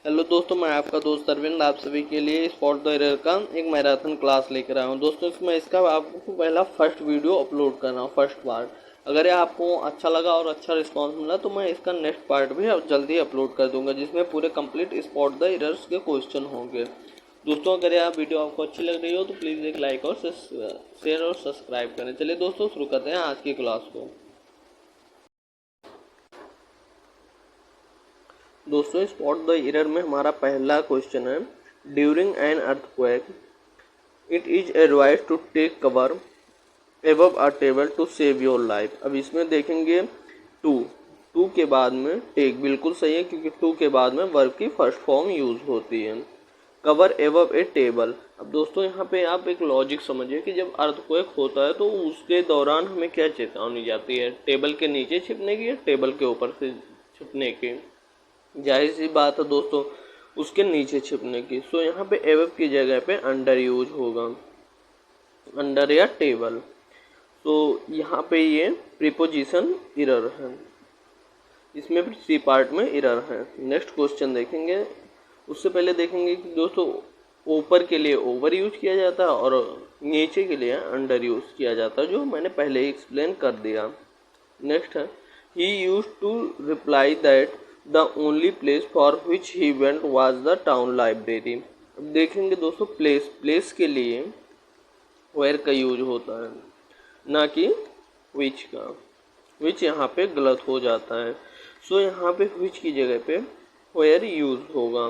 Hello दोस्तों, मैं आपका दोस्त अरविंद आप सभी के लिए स्पॉट द एरर का एक मैराथन क्लास लेकर आया हूँ। दोस्तों इसमें इसका आपको पहला फर्स्ट वीडियो अपलोड कर रहा हूँ, फर्स्ट पार्ट। अगर ये आपको अच्छा लगा और अच्छा रिस्पांस मिला तो मैं इसका नेक्स्ट पार्ट भी जल्दी अपलोड कर दूंगा, जिसमें पूरे कंप्लीट स्पॉट द एरर्स के क्वेश्चन होंगे। दोस्तों अगर यह वीडियो आपको अच्छी लग रही हो तो प्लीज़ एक लाइक और शेयर और सब्सक्राइब करें। चलिए दोस्तों शुरू करते हैं आज की क्लास को। दोस्तों स्पॉट द एरर में हमारा पहला क्वेश्चन है, during an earthquake it is advise to take cover above a table to save your life. अब इसमें देखेंगे टू के बाद में टेक बिल्कुल सही है, क्योंकि टू के बाद में वर्ब की फर्स्ट फॉर्म यूज होती है। कवर एबव ए टेबल। अब दोस्तों यहाँ पे आप एक लॉजिक समझिए कि जब अर्थक्वेक होता है तो उसके दौरान हमें क्या चेतावनी जाती है, टेबल के नीचे छिपने की या टेबल के ऊपर से छिपने की। जाहिर सी बात है दोस्तों, उसके नीचे छिपने की। सो यहाँ पे एबव की जगह पे अंडर यूज होगा, अंडर या टेबल। तो यहाँ पे ये प्रीपोजिशन एरर है, इसमें भी सी पार्ट में एरर है। नेक्स्ट क्वेश्चन देखेंगे। उससे पहले देखेंगे कि दोस्तों ऊपर के लिए ओवर यूज किया जाता है और नीचे के लिए अंडर यूज किया जाता है, जो मैंने पहले ही एक्सप्लेन कर दिया। नेक्स्ट है, he used to reply that the only place for which he went was the town library. अब देखेंगे दोस्तों प्लेस के लिए वेयर का यूज होता है, ना कि विच का। विच यहाँ पे गलत हो जाता है। सो यहाँ पे विच की जगह पे वेयर यूज होगा।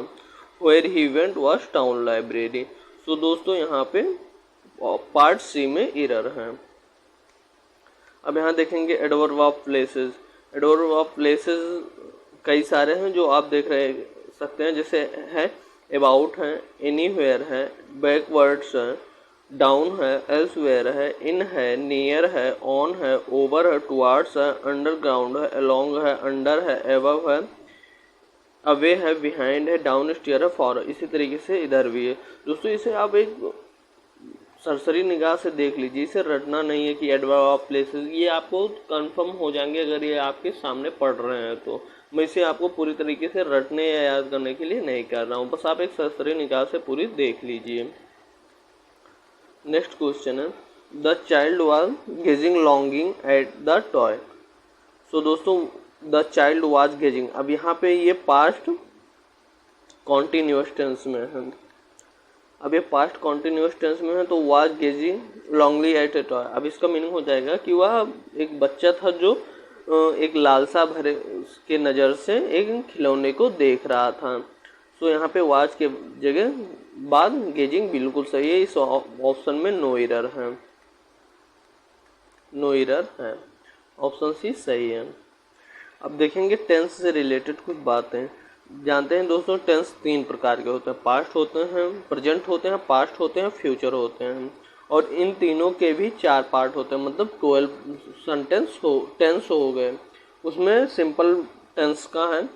Where he went was town library. So दोस्तों यहाँ पे पार्ट सी में एरर है। अब यहाँ देखेंगे adverb of places. Adverb of places कई सारे हैं जो आप देख रहे सकते हैं, जैसे है अबाउट है, एनीवेयर है, बैकवर्ड्स है, डाउन है, एल्सवेयर है, इन है, नियर है, ऑन है, ओवर है, टुवार्ड्स है, अंडरग्राउंड है, अलोंग है, अंडर है, एबव है, अवे है, बिहाइंड है, डाउन स्टेयर है, फॉर। इसी तरीके से इधर भी है। दोस्तों इसे आप एक सरसरी निगाह से देख लीजिए, इसे रटना नहीं है कि एडवर्ब ऑफ प्लेसेस, ये आपको कंफर्म हो जाएंगे अगर ये आपके सामने पढ़ रहे हैं तो। मैं इसे आपको पूरी तरीके से रटने या याद करने के लिए नहीं कर रहा हूँ, बस आप एक सरसरी निगाह से पूरी देख लीजिए। नेक्स्ट क्वेश्चन है, the child was gazing longingly at the toy. So दोस्तों द चाइल्ड वाज गेजिंग, अब यहाँ पे ये पास्ट कॉन्टिन्यूअस टेंस में है। अब ये पास्ट कॉन्टिन्यूअस टेंस में है तो was gazing longingly at a toy. अब इसका मीनिंग हो जाएगा कि वह एक बच्चा था जो एक लालसा भरे के नज़र से एक खिलौने को देख रहा था। सो यहाँ पे वाज के जगह बाद गेजिंग बिल्कुल सही है। इस ऑप्शन में नो एरर है, नो एरर है, ऑप्शन सी सही है। अब देखेंगे टेंस से रिलेटेड कुछ बातें। जानते हैं दोस्तों टेंस तीन प्रकार के होते हैं, पास्ट होते हैं, प्रेजेंट होते हैं, पास्ट होते हैं, फ्यूचर होते हैं। और इन तीनों के भी चार पार्ट होते हैं, मतलब 12 सेंटेंस टेंस हो गए। उसमें सिंपल टेंस का है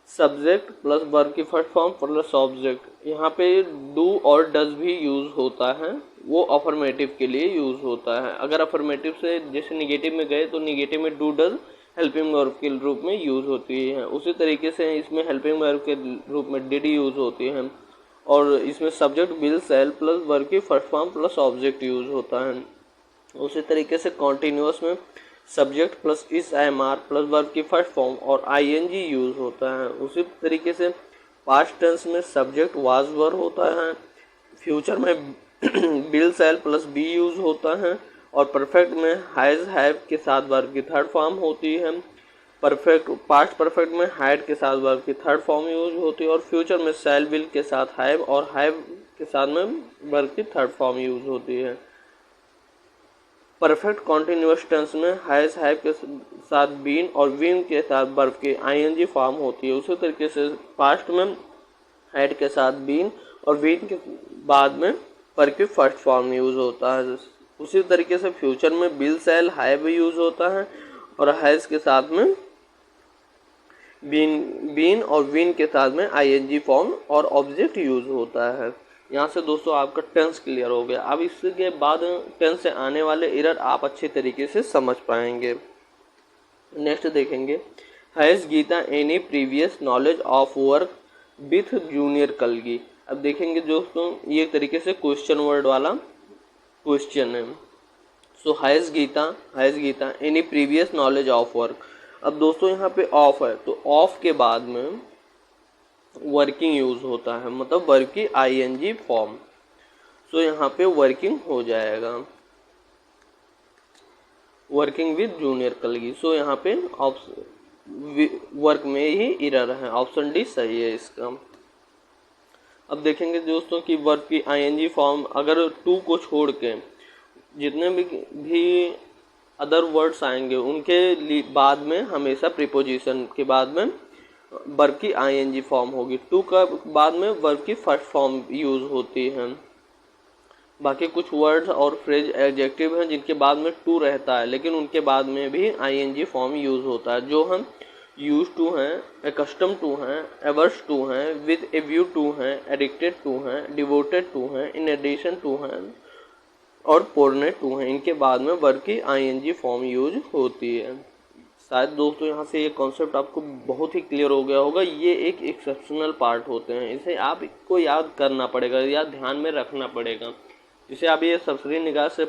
सब्जेक्ट प्लस वर्ब की फर्स्ट फॉर्म प्लस ऑब्जेक्ट। यहाँ पे डू और डज भी यूज होता है, वो अफर्मेटिव के लिए यूज होता है। अगर अफर्मेटिव से जैसे निगेटिव में गए तो निगेटिव में डू डज हेल्पिंग वर्ब के रूप में यूज होती है। उसी तरीके से इसमें हेल्पिंग वर्ब के रूप में डिड यूज होती है। और इसमें subject will shall plus verb की first form plus object use होता है। उसी तरीके से कॉन्टिन्यूअस में subject plus is am are plus verb की फर्स्ट फॉर्म और आईएनजी यूज होता है। उसी तरीके से पास्ट टेंस में सब्जेक्ट वाज वर होता है, फ्यूचर में will shall plus be use होता है, और परफेक्ट में हैज हैव के साथ वर्ब की थर्ड फॉर्म होती है। पास्ट परफेक्ट में हैड के साथ वर्ब की थर्ड फॉर्म यूज होती है, और फ्यूचर में शैल विल के साथ हैव और हैव के साथ में वर्ब की थर्ड फॉर्म यूज होती है। परफेक्ट कॉन्टिन्यूअस टेंस में हैज हैव के साथ बीन और बीन के साथ वर्ब की आईएनजी फॉर्म होती है। उसी तरीके से पास्ट में हैड के साथ बीन और बीन के बाद में वर्ब की फर्स्ट फॉर्म यूज होता है। उसी तरीके से फ्यूचर में विल शैल हैव यूज होता है, और हैज के साथ में बीन और विन के साथ में आईएनजी फॉर्म और ऑब्जेक्ट यूज होता है। यहाँ से दोस्तों आपका टेंस क्लियर हो गया। अब इसके बाद टेंस से आने वाले एरर आप अच्छे तरीके से समझ पाएंगे। नेक्स्ट देखेंगे, has Geeta any previous knowledge of work with junior colleague. अब देखेंगे दोस्तों ये एक तरीके से क्वेश्चन वर्ड वाला क्वेश्चन है। So has Geeta any previous knowledge of work. अब दोस्तों यहाँ पे ऑफ है तो ऑफ के बाद में वर्किंग यूज होता है, मतलब वर्क की आईएनजी फॉर्म। सो यहाँ पे वर्किंग हो जाएगा, वर्किंग विद जूनियर कलगी। सो यहाँ पे वर्क में ही एरर है, ऑप्शन डी सही है इसका। अब देखेंगे दोस्तों कि वर्ब की आईएनजी फॉर्म अगर टू को छोड़ के जितने भी अदर वर्ड्स आएंगे उनके बाद में हमेशा प्रीपोजिशन के बाद में वर्ब की आईएनजी फॉर्म होगी। टू का बाद में वर्ब की फर्स्ट फॉर्म यूज होती है। बाकी कुछ वर्ड्स और फ्रेज एडजेक्टिव हैं जिनके बाद में टू रहता है लेकिन उनके बाद में भी आईएनजी फॉर्म यूज होता है, जो हम यूज टू हैं, एकस्टम टू हैं, एवर्स टू हैं, विद ए व्यू टू हैं, एडिक्टेड टू हैं, डिवोटेड टू हैं, इन एडिशन टू हैं और पोर्नेट टू हैं। इनके बाद में वर्ब की आईएनजी फॉर्म यूज होती है। शायद दोस्तों यहाँ से ये कॉन्सेप्ट आपको बहुत ही क्लियर हो गया होगा। ये एक एक्सेप्शनल पार्ट होते हैं, इसे आपको याद करना पड़ेगा या ध्यान में रखना पड़ेगा। इसे आप ये सबसरी निगाह से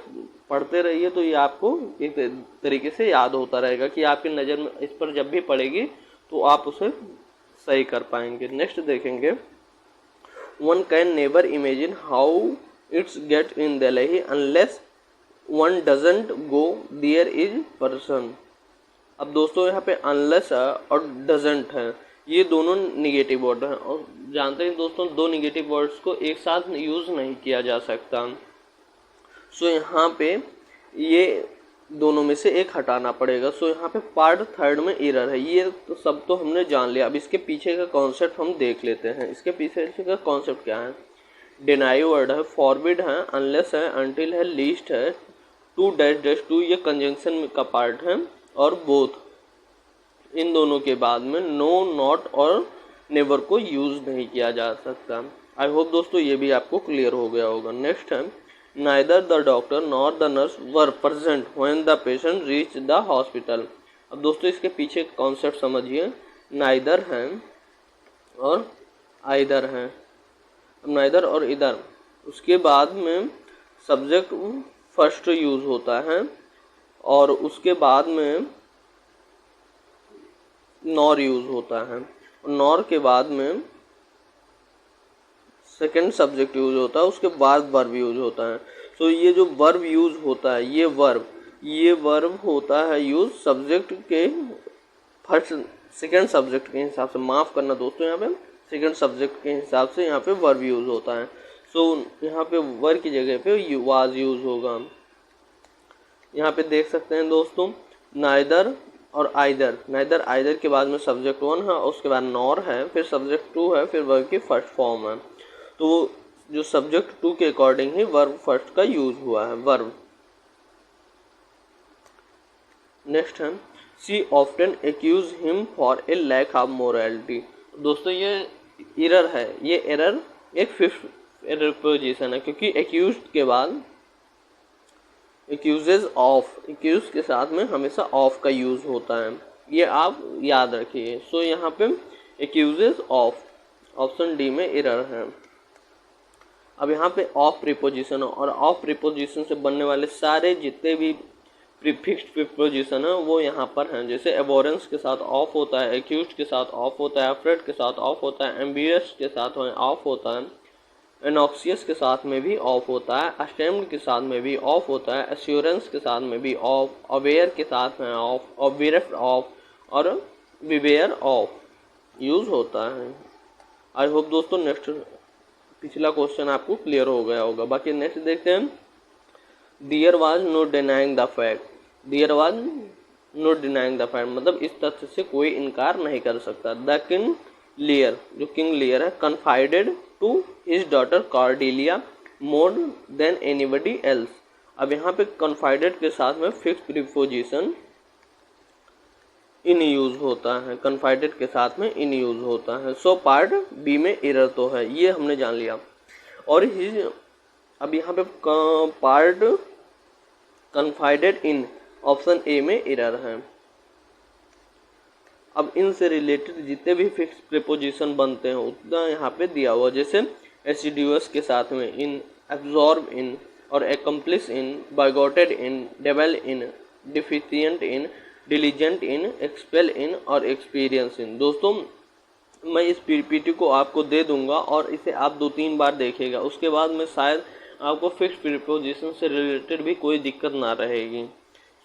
पढ़ते रहिए तो ये आपको एक तरीके से याद होता रहेगा कि आपकी नज़र में इस पर जब भी पड़ेगी तो आप उसे सही कर पाएंगे। नेक्स्ट देखेंगे, one can never imagine how it's get in Delhi unless one doesn't go there is person. अब दोस्तों यहाँ पे अनलेस और डजंट है, ये दोनों निगेटिव वर्ड हैं और जानते हैं दोस्तों दो निगेटिव वर्ड्स को एक साथ यूज़ नहीं किया जा सकता। सो यहाँ पे ये दोनों में से एक हटाना पड़ेगा। सो यहाँ पे पार्ट थर्ड में एरर है। ये तो सब तो हमने जान लिया, अब इसके पीछे का कॉन्सेप्ट हम देख लेते हैं। इसके पीछे का कॉन्सेप्ट क्या है? डिनाई वर्ड है, फॉरबिड है, अनलेस है, अनटिल है, लीस्ट है, टू डैश डैश टू ये कंजंक्शन का पार्ट है और बोथ इन दोनों के बाद में नो, नॉट और नेवर को यूज नहीं किया जा सकता। आई होप दोस्तों ये भी आपको क्लियर हो गया होगा। नेक्स्ट है, neither the doctor nor the nurse were present when the patient reach the hospital. अब दोस्तों इसके पीछे कॉन्सेप्ट समझिए, नाइदर है और आइदर है। अब नाइदर और इधर उसके बाद में सब्जेक्ट फर्स्ट यूज होता है और उसके बाद में नॉर यूज होता है और नॉर के बाद में सेकंड सब्जेक्ट यूज होता है, उसके बाद वर्ब यूज होता है। सो ये जो वर्ब यूज होता है ये वर्ब होता है यूज सब्जेक्ट के फर्स्ट सेकंड सब्जेक्ट के हिसाब से। माफ़ करना दोस्तों, यहाँ पे सेकंड सब्जेक्ट के हिसाब से यहाँ पे वर्ब यूज होता है। सो यहाँ पे वर्ब की जगह पे वाज यूज होगा। यहाँ पे देख सकते हैं दोस्तों नाइदर और आइदर। नाइदर आइदर के बाद में सब्जेक्ट वन है, उसके बाद नॉर है, फिर सब्जेक्ट टू है, फिर वर्ब की फर्स्ट फॉर्म है। तो जो सब्जेक्ट टू के अकॉर्डिंग ही वर्ब फर्स्ट का यूज हुआ है, वर्ब। नेक्स्ट है, she often accuse him for a lack of morality. दोस्तों ये एरर है, ये एरर एक फिफ्थ एरर पोजीशन है क्योंकि एक्यूज के बाद एक्यूजेज ऑफ, एक्यूज के साथ में हमेशा ऑफ का यूज होता है, ये आप याद रखिए। सो यहाँ पे एक्यूजेज ऑफ, ऑप्शन डी में एरर है। अब यहाँ पे ऑफ प्रीपोजिशन और ऑफ प्रीपोजिशन से बनने वाले सारे जितने भी प्रीफिक्स्ड प्रीपोजिशन है वो यहाँ पर हैं। जैसे एबोरेंस के साथ ऑफ होता है, एक्यूज के साथ ऑफ होता है, अफ्रेड के साथ ऑफ होता है, एम्बियस के साथ ऑफ होता है, एनॉक्सियस के साथ में भी ऑफ होता है, अस्टेम्ड के साथ में भी ऑफ होता है, एश्योरेंस के साथ में भी ऑफ, अवेयर के साथ में ऑफ, ऑब्वियस ऑफ और विवेयर ऑफ यूज होता है। आई होप दोस्तों नेक्स्ट पिछला क्वेश्चन आपको क्लियर हो गया होगा। बाकी नेक्स्ट देखते हैं, there was no denying the fact. There was no denying the fact मतलब इस तथ्य से कोई इनकार नहीं कर सकता। द किंग लियर, जो किंग लियर है, confided to his daughter Cordelia more than anybody else. अब यहाँ पे कन्फाइडेड के साथ में फिक्स प्रीपोजिशन इन यूज होता है, कन्फाइडेड के साथ में इन यूज होता है। सो पार्ट बी में एरर तो है, ये हमने जान लिया। और हिज, अब यहाँ पे पार्ट कन्फाइडेड इन, ऑप्शन ए में एरर है। अब इनसे रिलेटेड जितने भी फिक्स प्रीपोजिशन बनते हैं उतना यहाँ पे दिया हुआ, जैसे एसिड्यूअस के साथ में इन, एब्जॉर्ब इन और एकम्प्लिस इन, बाइगोटेड इन, डेवल इन, डिफिशिएंट इन, डिलीजेंट इन, एक्सपेल इन और एक्सपीरियंस इन। दोस्तों मैं इस पीपीटी को आपको दे दूंगा और इसे आप 2-3 बार देखिएगा, उसके बाद में शायद आपको फिक्स प्रीपोजिशन से रिलेटेड भी कोई दिक्कत ना रहेगी।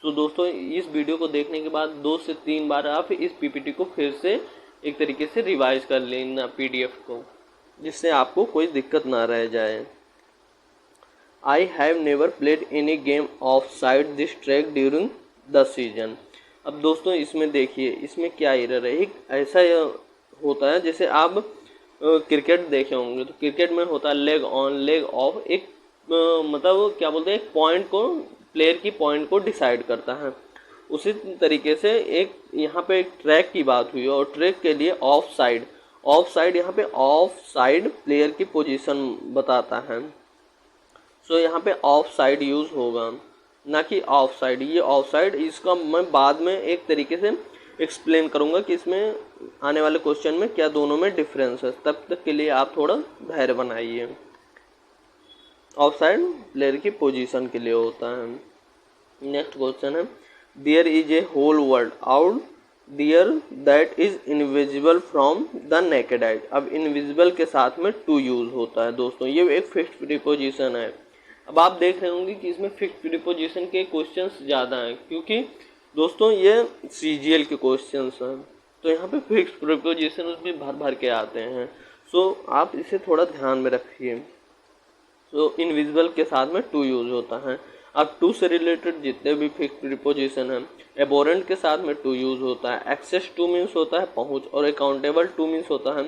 तो दोस्तों इस वीडियो को देखने के बाद 2 से 3 बार आप इस पीपीटी को फिर से एक तरीके से रिवाइज कर लेना पीडीएफ को, जिससे आपको कोई दिक्कत ना रह जाए। I have never played any game of side this track during the season. अब दोस्तों इसमें देखिए, इसमें क्या एरर है। एक ऐसा होता है जैसे आप क्रिकेट देखे होंगे तो क्रिकेट में होता है लेग ऑन लेग ऑफ, एक मतलब क्या बोलते हैं, एक पॉइंट को, प्लेयर की पॉइंट को डिसाइड करता है। उसी तरीके से एक यहाँ पे एक ट्रैक की बात हुई और ट्रैक के लिए ऑफ साइड, ऑफ साइड यहाँ पे ऑफ साइड प्लेयर की पोजीशन बताता है। सो यहाँ पे ऑफ साइड यूज होगा, ना कि ऑफ साइड। ये ऑफ साइड इसका मैं बाद में एक तरीके से एक्सप्लेन करूँगा कि इसमें आने वाले क्वेश्चन में क्या दोनों में डिफरेंस है। तब तक के लिए आप थोड़ा धैर्य बनाइए। ऑफ साइड प्लेयर की पोजीशन के लिए होता है। नेक्स्ट क्वेश्चन है, there is a whole world out there that is invisible from the naked eye. अब इनविजिबल के साथ में टू यूज होता है। दोस्तों ये एक फिक्स्ड प्रीपोजिशन है। अब आप देख रहे होंगे कि इसमें फिक्स्ड प्रीपोजिशन के क्वेश्चंस ज़्यादा हैं, क्योंकि दोस्तों ये सीजीएल के क्वेश्चंस हैं, तो यहाँ पे फिक्स प्रीपोजिशन उसमें भर भर के आते हैं। सो आप इसे थोड़ा ध्यान में रखिए। सो इनविजिबल के साथ में टू यूज होता है। अब टू से रिलेटेड जितने भी फिक्स प्रीपोजिशन हैं, एबोरेंट के साथ में टू यूज होता है। एक्सेस टू मीन्स होता है पहुँच, और अकाउंटेबल टू मीन्स होता है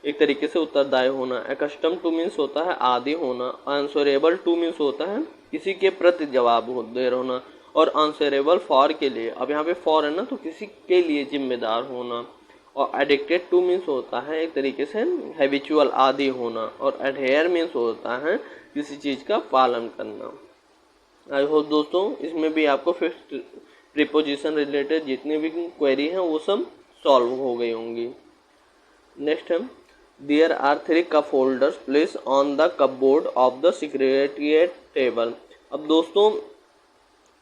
एक तरीके से उत्तरदायी होना। अकस्टम टू मीन्स होता है आदि होना। आंसरेबल टू मीन्स होता है किसी के प्रति जवाब देर होना। और आंसरेबल फॉर के लिए, अब यहाँ पे फॉर है ना, तो किसी के लिए जिम्मेदार होना। और एडिक्टेड टू मीन्स होता है एक तरीके से हैबिचुअल आदि होना। और एडहेयर मीन्स होता है किसी चीज़ का पालन करना। आई होप दोस्तों इसमें भी आपको फिक्स्ड प्रीपोजिशन रिलेटेड जितनी भी क्वेरी हैं वो सब सॉल्व हो गई होंगी। नेक्स्ट है, there are 3 cup holders place on the cupboard of the secretariat table. अब दोस्तों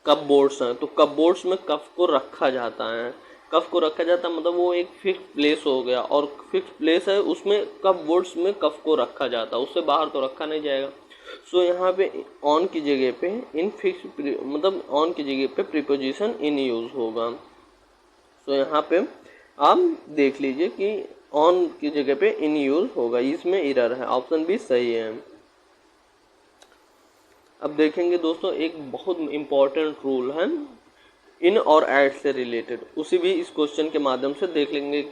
कप बोर्ड्स हैं, तो कप बोर्ड्स में कप को रखा जाता है। कप को रखा जाता है मतलब वो एक फिक्स प्लेस हो गया, और फिक्स प्लेस है उसमें कप बोर्ड्स में कप को रखा जाता है, उससे बाहर तो रखा नहीं जाएगा। सो यहाँ पे ऑन की जगह पे इन फिक्स मतलब ऑन की जगह पे प्रीपोजिशन इन यूज होगा। सो यहाँ पे आप देख लीजिए कि ऑन की जगह पे इन यूज होगा, इसमें एरर है। ऑप्शन भी सही है। अब देखेंगे दोस्तों एक बहुत इम्पॉर्टेंट रूल है इन और ऐड से रिलेटेड, उसी भी इस क्वेश्चन के माध्यम से देख लेंगे।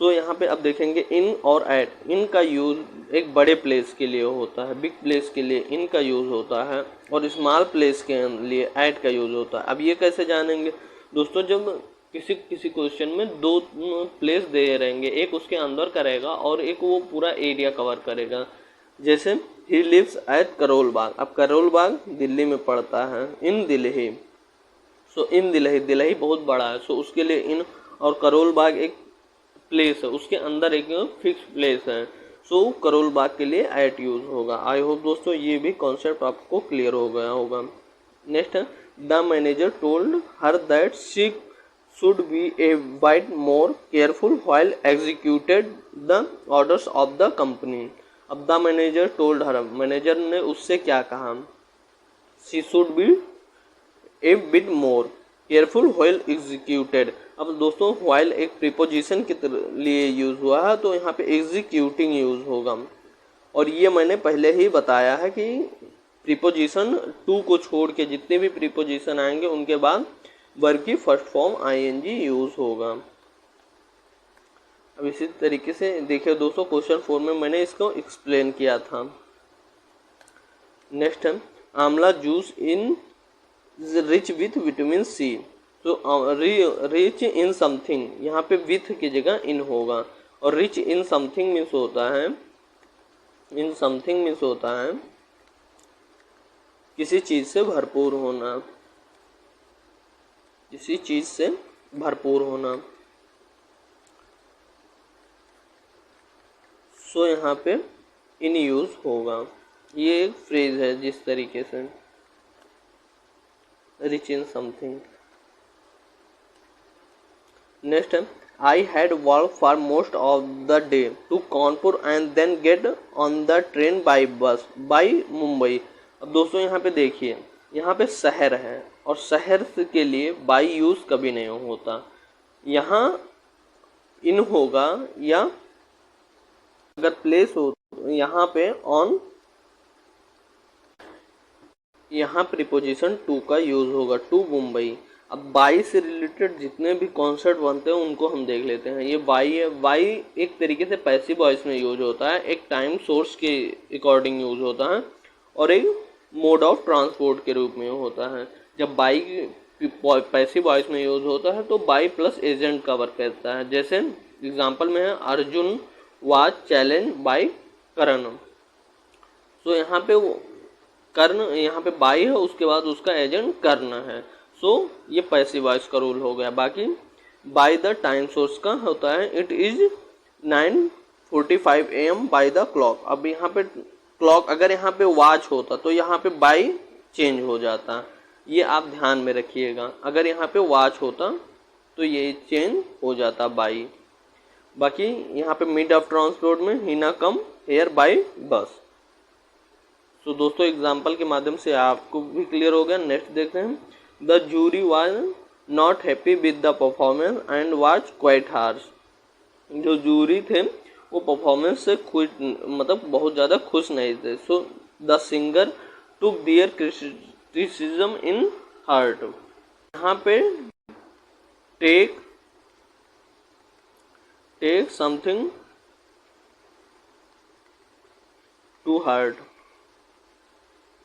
सो यहाँ पे अब देखेंगे इन और ऐड। इन का यूज एक बड़े प्लेस के लिए होता है, बिग प्लेस के लिए इन का यूज होता है, और स्मॉल प्लेस के लिए ऐड का यूज होता है। अब ये कैसे जानेंगे दोस्तों, जब किसी क्वेश्चन में 2 प्लेस दे रहेंगे, एक उसके अंदर करेगा और एक वो पूरा एरिया कवर करेगा। जैसे he lives at Karol Bagh. अब करोल बाग दिल्ली में पड़ता है, इन दिल्ली। सो इन दिल्ली, दिल्ली बहुत बड़ा है, सो उसके लिए इन, और करोल बाग एक प्लेस है, उसके अंदर एक फिक्स प्लेस है, सो करोल बाग के लिए एट यूज होगा। आई होप दोस्तों ये भी कॉन्सेप्ट आपको क्लियर हो गया होगा। नेक्स्ट है, the manager told her that she should be a bit more careful while executed the orders of the company. अब the manager told her, manager ने उससे क्या कहा, she should be a bit more careful while executed। अब दोस्तों while एक preposition के लिए यूज हुआ है, तो यहाँ पे एग्जीक्यूटिंग यूज होगा। और ये मैंने पहले ही बताया है कि प्रीपोजिशन टू को छोड़ के जितने भी प्रीपोजिशन आएंगे उनके बाद वर्ब की फर्स्ट फॉर्म आईएनजी यूज होगा। अब इसी तरीके से देखिए दोस्तों क्वेश्चन 4 में मैंने इसको एक्सप्लेन किया था। नेक्स्ट है, amla juice in rich with vitamin C. तो रिच इन समथिंग, यहाँ पे विथ की जगह इन होगा, और रिच इन समथिंग मीन्स होता है, इन समथिंग मीन्स होता है किसी चीज से भरपूर होना, किसी चीज से भरपूर होना। सो यहाँ पे इन यूज होगा। ये एक फ्रेज है जिस तरीके से रिच इन समथिंग। नेक्स्ट है I had walk for most of the day to Kanpur and then get on the train by bus by Mumbai. अब दोस्तों यहाँ पे देखिए, यहाँ पे शहर है और शहर के लिए बाई यूज कभी नहीं होता। यहाँ इन होगा या अगर प्लेस हो तो यहाँ पे ऑन, यहाँ प्रीपोजिशन टू का यूज होगा, टू मुंबई। अब बाई से रिलेटेड जितने भी कॉन्सेप्ट बनते हैं उनको हम देख लेते हैं। ये बाई है, बाई एक तरीके से पैसिव वॉइस में यूज होता है, एक टाइम सोर्स के अकॉर्डिंग यूज होता है और एक मोड ऑफ ट्रांसपोर्ट के रूप में होता है। जब बाई पैसिव वॉइस में यूज होता है तो बाई प्लस एजेंट कवर करता है। जैसे एग्जाम्पल में है अर्जुन वाज चैलेंज बाई कर्ण। सो यहाँ पे कर्ण, यहाँ पे बाई है, उसके बाद उसका एजेंट कर्ण है। सो ये पैसिव वॉइस का रूल हो गया। बाकी बाय द टाइम सोर्स का होता है it is 9:45 AM by the clock. अब यहाँ पे क्लॉक अगर यहाँ पे वॉच होता तो यहाँ पे बाई चेंज हो जाता, ये आप ध्यान में रखिएगा। अगर यहाँ पे वॉच होता तो ये चेंज हो जाता बाई। बाकी यहाँ पे मिड ऑफ ट्रांसपोर्ट में ही ना कम हेयर बाय बस। तो दोस्तों एग्जाम्पल के माध्यम से आपको भी क्लियर हो गया। नेक्स्ट देखते हैं the jury was not happy with the performance and was quite harsh. जो जूरी थे वो परफॉर्मेंस से खुश, मतलब बहुत ज़्यादा खुश नहीं थे। So the singer took there criticism in heart. यहाँ पे टेक समथिंग टू हार्ट,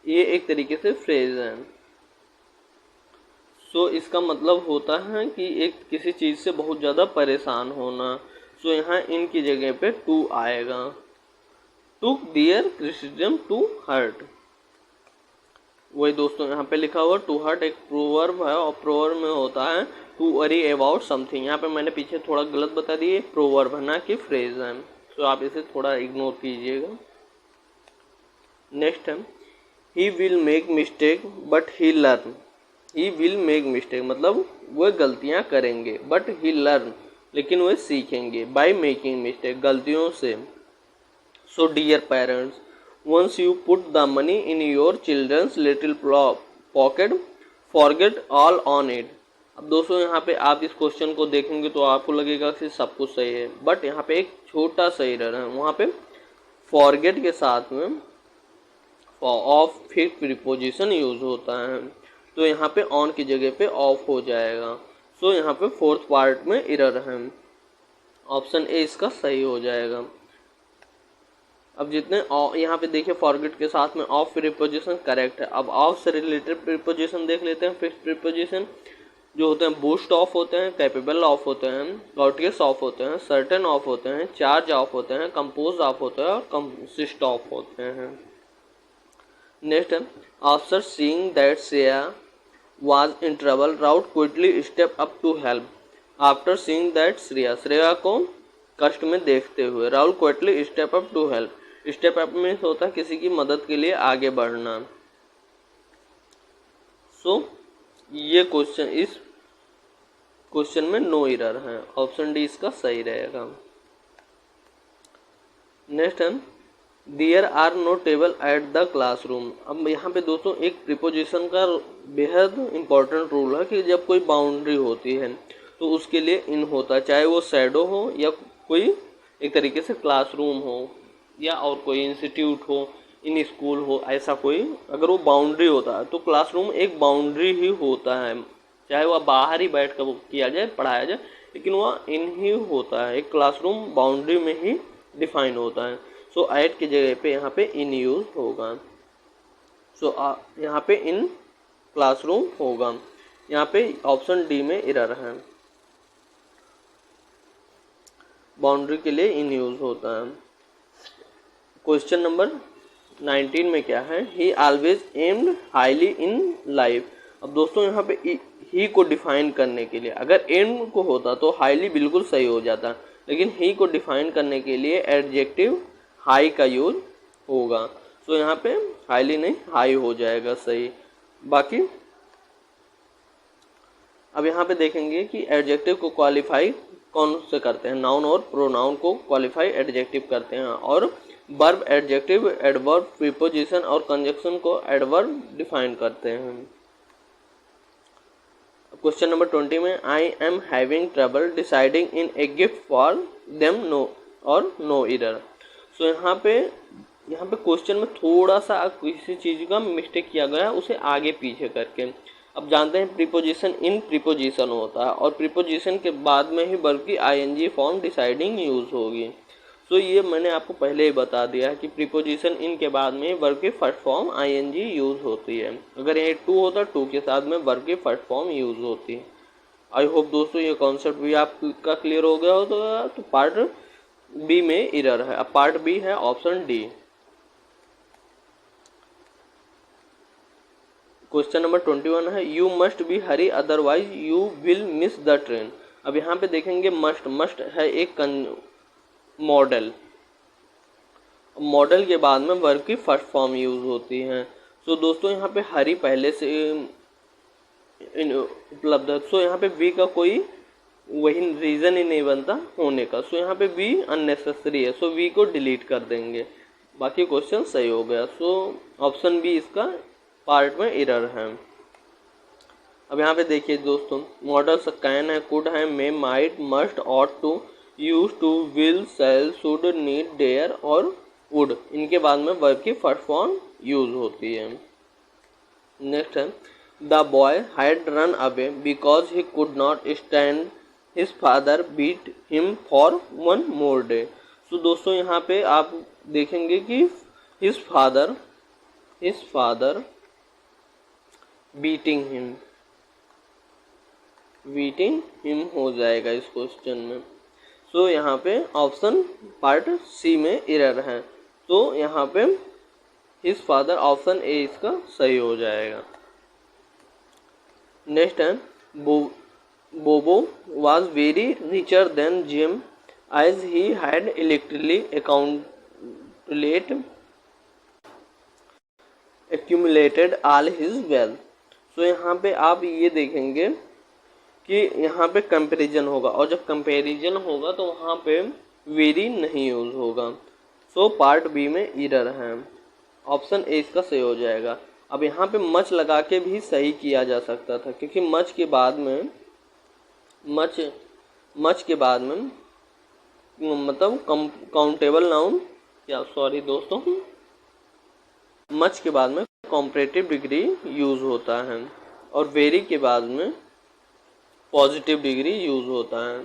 ये एक तरीके से फ्रेज है। सो इसका मतलब होता है कि एक किसी चीज़ से बहुत ज़्यादा परेशान होना। सो यहाँ इनकी जगह पे टू आएगा, टुक दियर क्रिटिसिज्म टू हार्ट। वही दोस्तों यहाँ पे लिखा हुआ टू हार्ट एक प्रोवर्ब है और प्रोवर्ब में होता है टू वरी अबाउट समथिंग। यहाँ पे मैंने पीछे थोड़ा गलत बता दिए, प्रोवर्ब है ना कि फ्रेज है। सो आप इसे थोड़ा इग्नोर कीजिएगा। नेक्स्ट है he will make mistake but he learn. He will make mistake मतलब वह गलतियां करेंगे, बट ही लर्न लेकिन वह सीखेंगे, बाय मेकिंग मिस्टेक गलतियों से। So dear parents once you put the money in your children's little pocket forget all on it. अब दोस्तों यहाँ पे आप इस क्वेश्चन को देखेंगे तो आपको लगेगा कि सब कुछ सही है, बट यहाँ पे एक छोटा सा एरर है। वहाँ पे फॉरगेट के साथ में ऑफ फिक्स प्रीपोजिशन यूज होता है, तो यहाँ पे ऑन की जगह पे ऑफ हो जाएगा। सो यहाँ पे फोर्थ पार्ट में एरर है, ऑप्शन ए इसका सही हो जाएगा। अब जितने यहाँ पे देखिए फॉरगेट के साथ में ऑफ प्रीपोजिशन करेक्ट है। अब ऑफ से रिलेटेड प्रीपोजिशन देख लेते हैं। फिक्स प्रीपोजिशन जो होते हैं बूस्ट ऑफ होते हैं, कैपेबल ऑफ होते हैं, कॉर्टियस ऑफ होते हैं, सर्टेन ऑफ होते हैं, चार्ज ऑफ होते हैं, कंपोज ऑफ होते हैं और कंसिस्ट ऑफ होते हैं। नेक्स्ट है after seeing that Shreya was in trouble Raut quickly step up to help. After seeing that Shreya को कष्ट में देखते हुए Rahul quickly step up to help. Step up में होता है किसी की मदद के लिए आगे बढ़ना। सो ये क्वेश्चन, इस क्वेश्चन में नो एरर है, ऑप्शन डी इसका सही रहेगा। नेक्स्ट है there are no table at the classroom. अब यहाँ पे दोस्तों एक प्रीपोजिशन का बेहद इंपॉर्टेंट रूल है कि जब कोई बाउंड्री होती है तो उसके लिए इन होता है, चाहे वो शैडो हो या कोई एक तरीके से क्लासरूम हो या और कोई इंस्टीट्यूट हो, इन स्कूल हो, ऐसा कोई अगर वो बाउंड्री होता है तो क्लासरूम एक बाउंड्री ही होता है, चाहे वह बाहर ही बैठ कर किया जाए पढ़ाया जाए, लेकिन वह इन ही होता है, एक क्लासरूम बाउंड्री में ही डिफाइन होता है। सो एट की जगह पे यहाँ पे इन यूज होगा। सो यहाँ पे इन क्लासरूम होगा। यहाँ पे ऑप्शन डी में एरर है, बाउंड्री के लिए इन यूज होता है। क्वेश्चन नंबर 19 में क्या है ही always aimed highly in life. अब दोस्तों यहाँ पे ही को डिफाइन करने के लिए अगर एम को होता तो हाईली बिल्कुल सही हो जाता, लेकिन ही को डिफाइन करने के लिए एडजेक्टिव हाई का यूज होगा। सो यहाँ पे हाईली नहीं, हाई हो जाएगा सही। बाकी अब यहाँ पे देखेंगे कि एडजेक्टिव को क्वालिफाई कौन से करते हैं, नाउन और प्रोनाउन को क्वालिफाई एडजेक्टिव करते हैं, और वर्ब, एडजेक्टिव, एडवर्ब, प्रीपोजिशन और कंजक्शन को एडवर्ब डिफाइन करते हैं। क्वेश्चन नंबर 20 में I am having trouble deciding in a gift for them no और नो इरर। सो यहाँ पे क्वेश्चन में थोड़ा सा किसी चीज़ का मिस्टेक किया गया है, उसे आगे पीछे करके। अब जानते हैं प्रीपोजिशन इन प्रीपोजिशन होता है, और प्रीपोजिशन के बाद में ही वर्ब की आईएनजी फॉर्म डिसाइडिंग यूज होगी। सो ये मैंने आपको पहले ही बता दिया है कि प्रीपोजिशन इन के बाद में वर्ब की फर्स्ट फॉर्म आईएनजी यूज होती है। अगर ये टू होता, टू के साथ में वर्ब की फर्स्ट फॉर्म यूज होती है। आई होप दोस्तों ये कॉन्सेप्ट भी आपका क्लियर हो गया हो। तो पार्ट बी में एरर है। अब पार्ट बी है ऑप्शन डी। क्वेश्चन नंबर 21 है you must be Hari otherwise you will miss the train. अब यहाँ पे देखेंगे मस्ट है एक मॉडल। मॉडल के बाद में वर्ब की फर्स्ट फॉर्म यूज होती है। सो दोस्तों यहाँ पे हरी पहले से उपलब्ध है। सो यहाँ पे बी का कोई वही रीज़न ही नहीं बनता होने का। सो यहाँ पे बी अननेसेसरी है। सो बी को डिलीट कर देंगे। बाकी क्वेश्चन सही हो गया। सो ऑप्शन बी इसका पार्ट में एरर है। अब यहाँ पे देखिए दोस्तों, मॉडल्स कैन है, कुड है, may, might, must, ought to, use to, will, shall, should, need, dare और वुड, इनके बाद में वर्ब की फर्स्ट फॉर्म यूज होती है। नेक्स्ट है the boy had run away because he could not stand his father beat him for one more day. So दोस्तों यहाँ पे आप देखेंगे कि हिज फादर बीटिंग हिम हो जाएगा इस क्वेश्चन में। सो यहाँ पे ऑप्शन पार्ट सी में एरर है। तो यहाँ पे हिज फादर ऑप्शन ए इसका सही हो जाएगा। नेक्स्ट है बोबो was very richer than Jim as he had electrically accumulated all his wealth। सो यहाँ पे आप ये देखेंगे कि यहाँ पे कंपैरिजन होगा, और जब कंपैरिजन होगा तो वहाँ पे वेरी नहीं यूज होगा। सो पार्ट बी में एरर है। ऑप्शन ए इसका सही हो जाएगा। अब यहाँ पे मच लगा के भी सही किया जा सकता था, क्योंकि मच के बाद में मतलब काउंटेबल नाउन दोस्तों मच के बाद में कॉम्परेटिव डिग्री यूज होता है, और वेरी के बाद में पॉजिटिव डिग्री यूज होता है।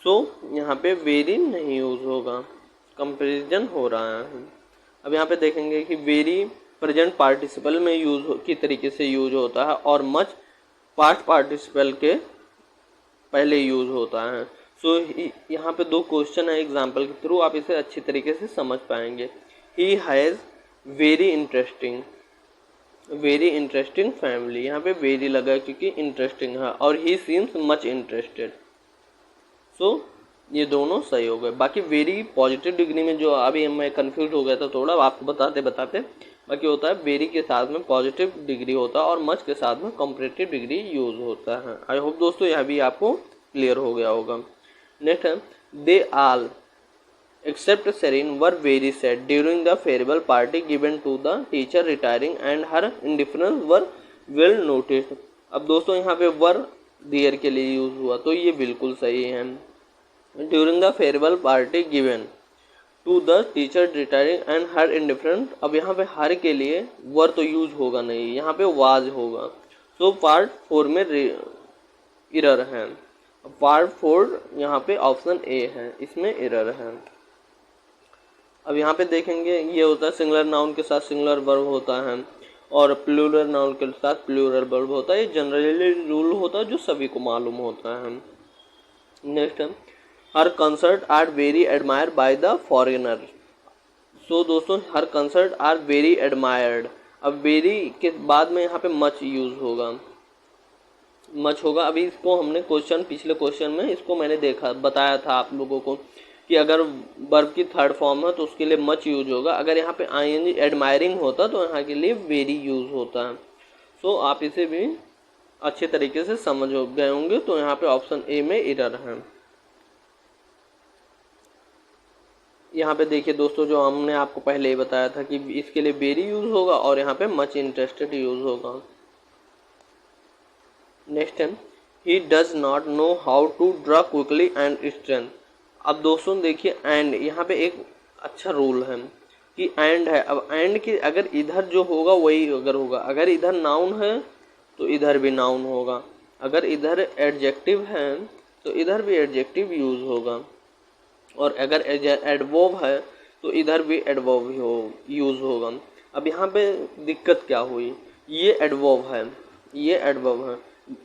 सो यहाँ पे वेरी नहीं यूज होगा, कंपैरिजन हो रहा है। अब यहाँ पे देखेंगे कि वेरी प्रेजेंट पार्टिसिपल में यूज की तरीके से यूज होता है, और मच पास्ट पार्टिसिपल के पहले यूज होता है। सो यहाँ पे दो क्वेश्चन है, एग्जाम्पल के थ्रू आप इसे अच्छी तरीके से समझ पाएंगे। He has very interesting family, यहाँ पे वेरी लगा क्योंकि इंटरेस्टिंग है, और ही सीम्स मच इंटरेस्टेड। सो ये दोनों सही हो गए। बाकी वेरी पॉजिटिव डिग्री में जो अभी मैं कंफ्यूज हो गया था थोड़ा आपको बताते बाकी होता है वेरी के साथ में पॉजिटिव डिग्री होता है, और मच के साथ में कॉम्परेटिव डिग्री यूज होता है। आई होप दोस्तों यह भी आपको क्लियर हो गया होगा। नेक्स्ट है they all except Serin were very sad during the farewell party given to the teacher retiring and her indifference were well noticed. अब दोस्तों यहाँ पे वर देयर के लिए यूज हुआ, तो ये बिल्कुल सही है। During the farewell party given to the teacher retiring and her indifferent. अब यहाँ पे हर के लिए वर तो यूज होगा नहीं, यहाँ पे वाज होगा। सो पार्ट 4 में एरर है। पार्ट 4 यहाँ पे ऑप्शन ए है, इसमें एरर है। अब यहाँ पे देखेंगे ये होता है सिंगुलर नाउन के साथ सिंगुलर वर्ब होता है, और प्लूरल नाउन के साथ प्लूरल वर्ब होता है। ये जनरली रूल होता है जो सभी को मालूम होता है। नेक्स्ट है her concert are very admired by the foreigner. So दोस्तों her concert are very admired. अब वेरी के बाद में यहाँ पे मच यूज होगा, अभी इसको हमने पिछले क्वेश्चन में इसको मैंने बताया था आप लोगों को कि कि अगर वर्ब की थर्ड फॉर्म है तो उसके लिए मच यूज होगा। अगर यहाँ पे आईएनजी एडमायरिंग होता तो यहाँ के लिए वेरी यूज होता है। सो आप इसे भी अच्छे तरीके से समझ गए होंगे। तो यहाँ पे ऑप्शन ए में एरर है। यहाँ पे देखिए दोस्तों, जो हमने आपको पहले ही बताया था कि इसके लिए वेरी यूज होगा और यहाँ पे मच इंटरेस्टेड यूज होगा। नेक्स्ट है, he does not know how to draw quickly and strength. अब दोस्तों देखिए, एंड यहाँ पे एक अच्छा रूल है कि एंड है। अब एंड की अगर इधर जो होगा वही अगर होगा, अगर इधर नाउन है तो इधर भी नाउन होगा, अगर इधर एडजेक्टिव है तो इधर भी एडजेक्टिव यूज होगा, और अगर एडवर्ब है तो इधर भी एडवर्ब यूज होगा। अब यहाँ पे दिक्कत क्या हुई, ये एडवर्ब है, ये एडवर्ब है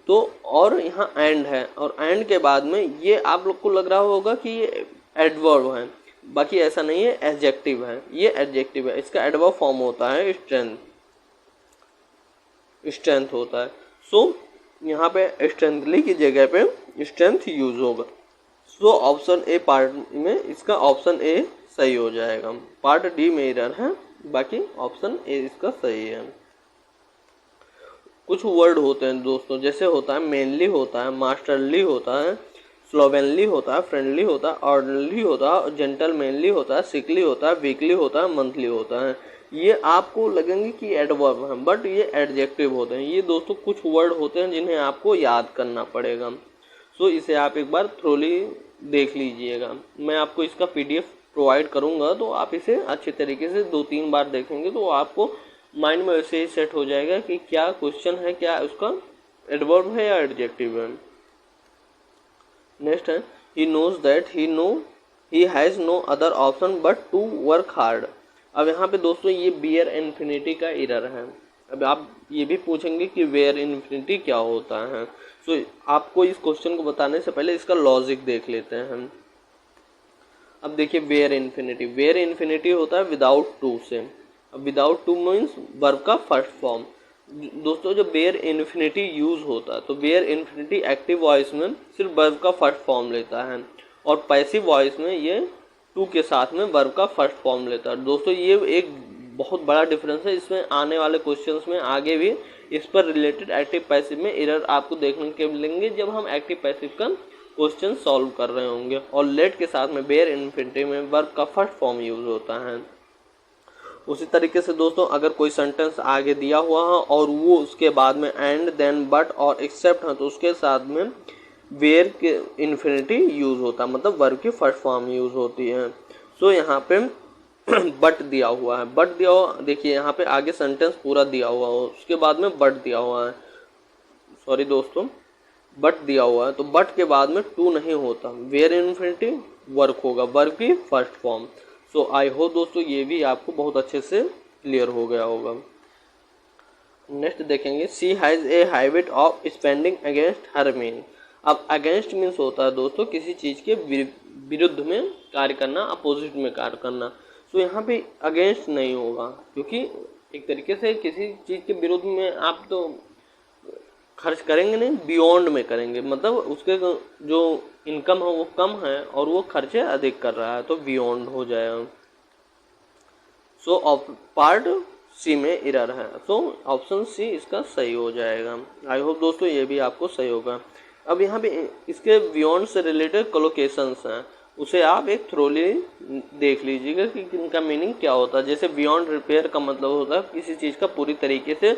तो, और यहाँ एंड है, और एंड के बाद में ये आप लोग को लग रहा होगा कि ये एडवर्ब है, बाकी ऐसा नहीं है, एडजेक्टिव है, ये एडजेक्टिव है। इसका एडवर्ब फॉर्म होता है स्ट्रेंथ, स्ट्रेंथ होता है। सो यहाँ पे स्ट्रेंथली की जगह पे स्ट्रेंथ यूज होगा। सो ऑप्शन ए पार्ट में इसका ऑप्शन ए सही हो जाएगा। पार्ट डी में एरर है, बाकी ऑप्शन ए इसका सही है। कुछ वर्ड होते हैं दोस्तों, जैसे होता है मेनली होता है, मास्टरली होता है, स्लोवेनली होता है, फ्रेंडली होता है, ऑर्डरली होता है, जेंटलमैनली होता है, सिकली होता है, वीकली होता है, मंथली होता है। ये आपको लगेंगे कि एडवर्ब हैं, बट ये एडजेक्टिव होते हैं। ये दोस्तों कुछ वर्ड होते हैं जिन्हें आपको याद करना पड़ेगा। सो इसे आप एक बार थ्रोली देख लीजिएगा। मैं आपको इसका PDF प्रोवाइड करूंगा, तो आप इसे अच्छे तरीके से 2-3 बार देखेंगे तो आपको माइंड में वैसे ही सेट हो जाएगा कि क्या क्वेश्चन है, क्या उसका एडवर्ब है या एडजेक्टिव है। नेक्स्ट है, he knows that he has no other option but to work hard. अब यहाँ पे दोस्तों ये बियर इन्फिनिटी का एरर है। अब आप ये भी पूछेंगे कि वेयर इन्फिनिटी क्या होता है। सो आपको इस क्वेश्चन को बताने से पहले इसका लॉजिक देख लेते हैं हम। अब देखिए, वेयर इन्फिनिटी होता है विदाउट टू से। अब विदाउट टू मीन्स वर्ब का फर्स्ट फॉर्म। दोस्तों जब वेयर इन्फिनिटी यूज होता है तो वेयर इन्फिनिटी एक्टिव वॉइस में सिर्फ वर्ब का फर्स्ट फॉर्म लेता है, और पैसिव वॉइस में ये टू के साथ में वर्ब का फर्स्ट फॉर्म लेता है। दोस्तों ये एक बहुत बड़ा डिफरेंस है। इसमें आने वाले क्वेश्चंस में आगे भी इस पर रिलेटेड एक्टिव पैसिव में एरर आपको देखने के मिलेंगे जब हम एक्टिव पैसिव का क्वेश्चन सॉल्व कर रहे होंगे। और लेट के साथ में वेयर इन्फिनिटी में वर्ब का फर्स्ट फॉर्म यूज होता है। उसी तरीके से दोस्तों अगर कोई सेंटेंस आगे दिया हुआ है और वो उसके बाद में एंड, देन, बट और एक्सेप्ट है तो उसके साथ में वेयर के इन्फिनिटी यूज होता है, मतलब वर्ब की फर्स्ट फॉर्म यूज होती है। सो यहाँ पे बट दिया हुआ है, बट दिया हुआ, देखिए यहाँ पे आगे सेंटेंस पूरा दिया हुआ हो, उसके बाद में बट दिया हुआ है, सॉरी दोस्तों, बट दिया हुआ है तो बट के बाद में टू नहीं होता, वेयर इन्फिनिटी वर्क होगा, वर्ब की फर्स्ट फॉर्म। सो आई होप दोस्तों ये भी आपको बहुत अच्छे से क्लियर हो गया होगा। नेक्स्ट देखेंगे, she has a habit of spending against her mean. अब अगेंस्ट मीन्स होता है दोस्तों किसी चीज़ के विरुद्ध में कार्य करना, अपोजिट में कार्य करना। सो यहाँ पे अगेंस्ट नहीं होगा, क्योंकि एक तरीके से किसी चीज़ के विरुद्ध में आप तो खर्च करेंगे नहीं, बियॉन्ड में करेंगे, मतलब उसके जो इनकम है वो कम है और वो खर्चे अधिक कर रहा है, तो बियॉन्ड हो जाएगा। सो पार्ट सी में एरर है, सो ऑप्शन सी इसका सही हो जाएगा। आई होप दोस्तों ये भी आपको सही होगा। अब यहाँ पे इसके बियॉन्ड से रिलेटेड कोलोकेशंस हैं, उसे आप एक थ्रोली देख लीजिएगा कि इनका मीनिंग क्या होता है। जैसे बियॉन्ड रिपेयर का मतलब होता है किसी चीज़ का पूरी तरीके से